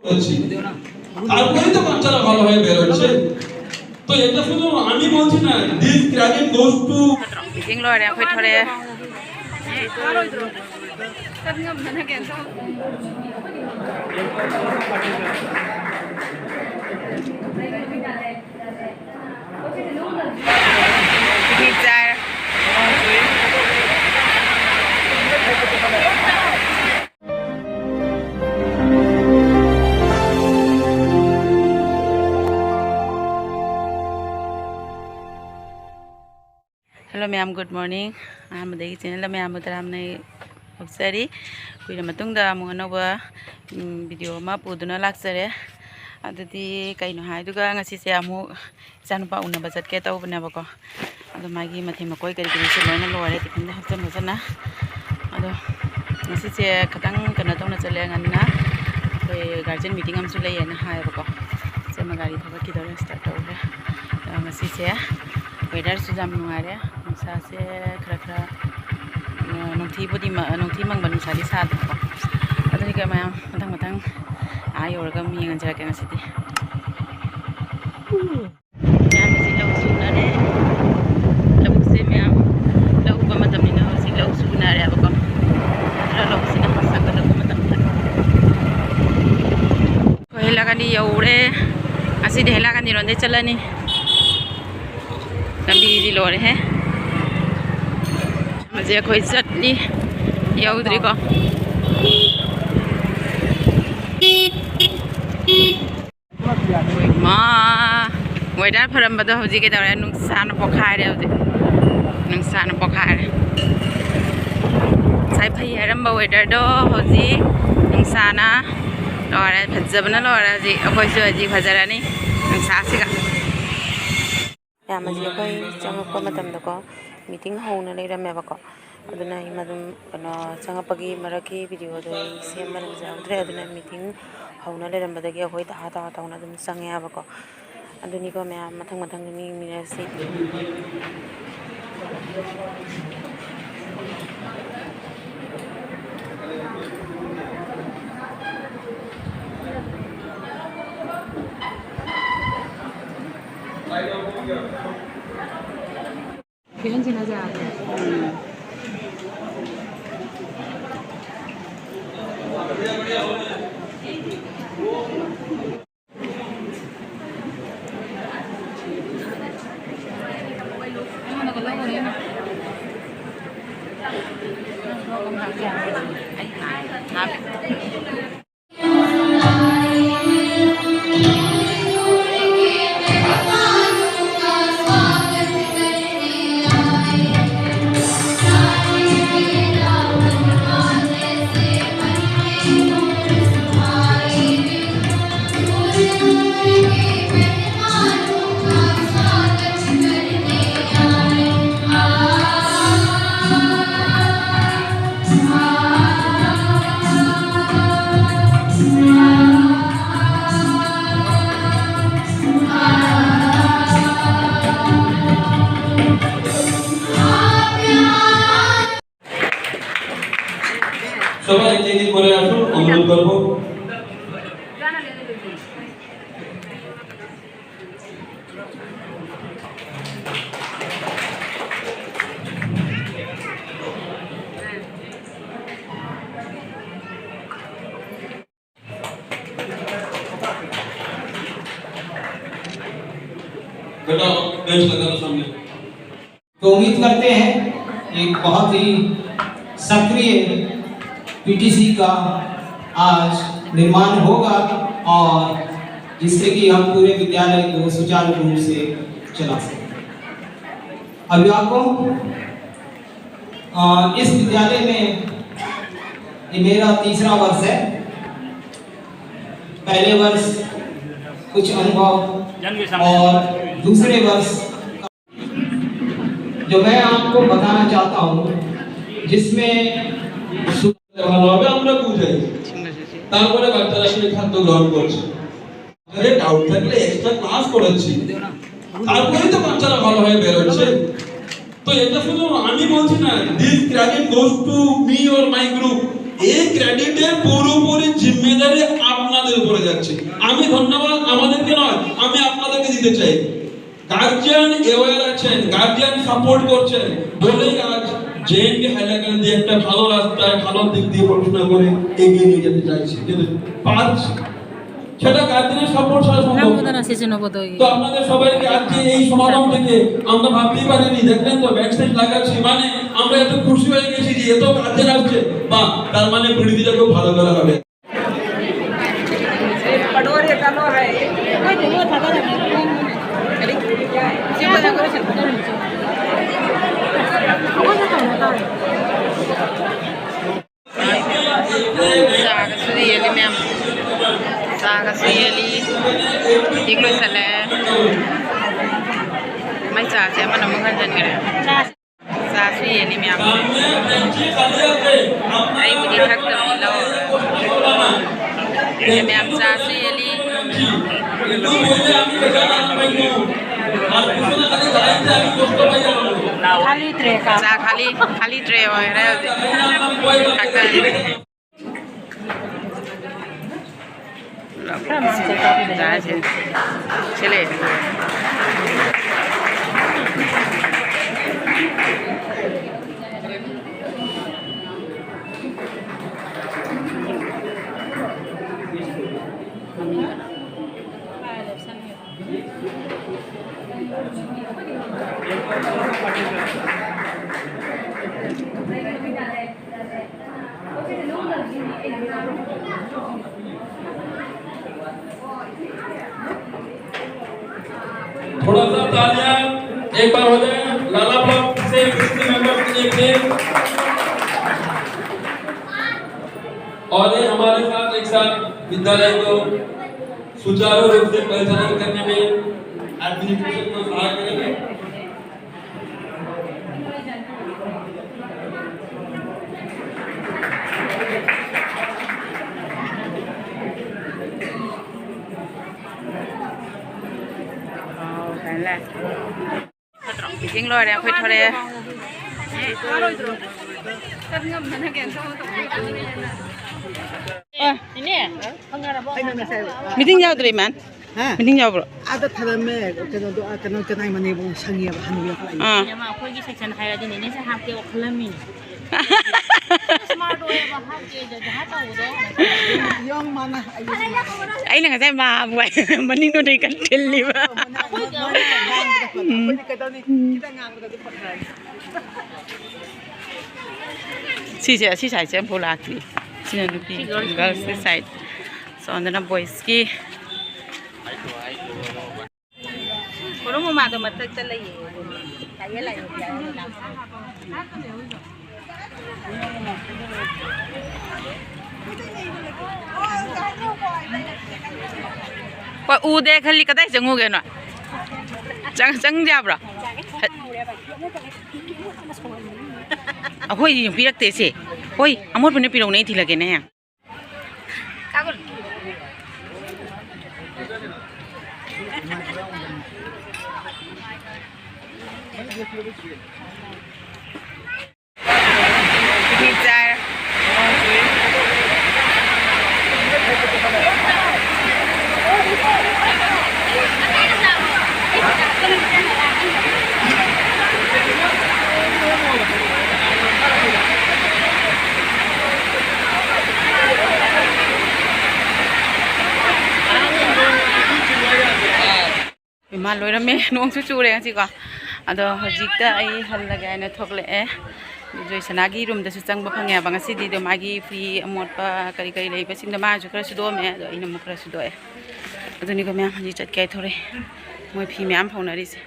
করছি তারপরেই তো বাচ্চারা ভালো হয়ে বের হচ্ছে। তো এটা শুধু আমি বলছি না, this credit goes to Jing lo re khoi thore Pizza Hello ma'am, good morning. Amadagi channel ma'am mutaram nei obsari kuira matungda amung anoba video ma puduna laksare adudi kaino haiduga ngasi se amu chanupa unaba chatke tawbna bako ado magi mathi makoi kari kari se loina lore tikinda hapsan hosana ado ngasi se khatang kana tawna chale nganna koi guardian meeting am su lei na hai bako se magari thaba ki dore start tawre ngasi se weather su jam nuare nusa se khra khra nongthi bodi ma nongthi mangba nusa di sa de ko adani ka ma matang matang ayo ga mi ngan jara ka ngasiti ya mi si lau su na re lau se me am lau ba matam ni na si lau su na re ba ko ra lau si na sa ka lau matam na ko hela ka ni yaure asi de hela ka ni ronde chalani lambi di lore hai मुझे कोई चटनी या उधरी को माँ weather form बता हो जी के दौरे नुकसान पखाए रहे होते नुकसान पखाए साइड भाई हरम बा वेदर दो हो जी नुकसान लौरे फजब ना लौरे जी कोई जो जी फजरा नहीं नुकसान सिका या मुझे कोई चंग को मतलब दो को मीटिंग होने ले रहा मैं बको अदुना इमदुम कनो चंगपगी मरकी वीडियो दो सेम मन जाउद्रे अदुना मीटिंग होने ले रंबदगी अखोई ता ता ताउना दुम संगे बको अदुनी को मैं मथंग मथंग नि मिनसी किरण जी नजर आ रहे সবাই এক এক করে আসুন অনুরোধ করব। बेटा बेंच लगाना सामने। तो उम्मीद करते हैं एक बहुत ही सक्रिय पीटीसी का आज निर्माण होगा और जिससे कि हम पूरे विद्यालय को सुचारू रूप से चला सकें। अभिभावकों, इस विद्यालय में ये मेरा तीसरा वर्ष है। पहले वर्ष कुछ अनुभव और दूसरे वर्ष जो मैं आपको बताना चाहता हूँ जिसमें ভালোভাবে আমরা বুঝাই তারপরে বাচ্চারা সেই খাদ্য গ্রহণ করছে। আরে ডাউট থাকলে এক্সট্রা ক্লাস করাচ্ছি তারপরেই তো বাচ্চারা ভালো হয়ে বের হচ্ছে। তো এটা শুধু আমি বলছি না, this credit goes to me or my group. এই ক্রেডিটের পুরোপুরি জিম্মেদারি আপনাদের উপরে যাচ্ছে। আমি ধন্যবাদ আমাদেরকে নয়, আমি আপনাদেরকে দিতে চাই। গার্জিয়ান অ্যাওয়্যার আছেন, গার্জিয়ান সাপোর্ট করছেন বলেই আজ জেএনকে হাইলাকান্দি দিয়ে একটা ভালো রাস্তায় ভালো দিক দিয়ে পড়াশোনা করে এগিয়ে নিয়ে যেতে চাইছি, যেতে পারছি। সেটা গার্জিয়ানের সাপোর্ট ছাড়া সম্ভব না। তো আপনাদের সবাইকে আজকে এই সমাগম থেকে আমরা ভাবতেই পারিনি, দেখলেন তো ব্যাকস্টেজ লাগাচ্ছি, মানে আমরা এত খুশি হয়ে গেছি যে এত গার্জিয়ান আসছে, বা তার মানে বিড়িটা খুব ভালো করা হবে। Ikut salah, macam siapa nama kan jangan kira. Sasi ini miam. Ayo pergi hak termilau. Miam sasi ini. Kali tray ka. Kali tray orang ada. चले थोड़ा सा तालियां एक बार हो जाए लाला ब्लॉक से 50 मेंबर्स के लिए। और ये हमारे साथ एक साथ विद्यालय को सुचारू रूप से परिचालन करने में एडमिनिस्ट्रेशन को सहाय करेंगे। Tiếng loài đẹp phết thôi. Meeting jauh dari mana? Meeting jauh bro. Ada tharame kena doa kena kenai mani bung sangi apa hanu ya kala. Yama koi gi section haira din ne se hap ke okhlami. Smart way ba hap ke ja ha ta udo. Yang mana ayo. Ai na ngai ma buai maning no dei kan telli ba. Koi kata ni kita ngang kata patrai. Si sai sem pula ki. Sini nupi girls side. So on the boys ki. Koro mo ma to matak ta lai. Kaya lai ya na. Qua u de khali kadai jangu ge no. Chang ja bro. Ahoi yung pirak te se. Hoi, amor bune pirau nei thilage na ya. Kagol. Pizza. Ma loi ra me nong chu re chi ko ado hojik ta ai hal laga na thokle e joi sanagi room da su chang ba phangya ba ngasi di do magi free amot pa kari kari lei ba sing da ma ju kra su do me do ina mu kra su do e ado ni ko me ji chat kai thore moi phi me am phau na ri se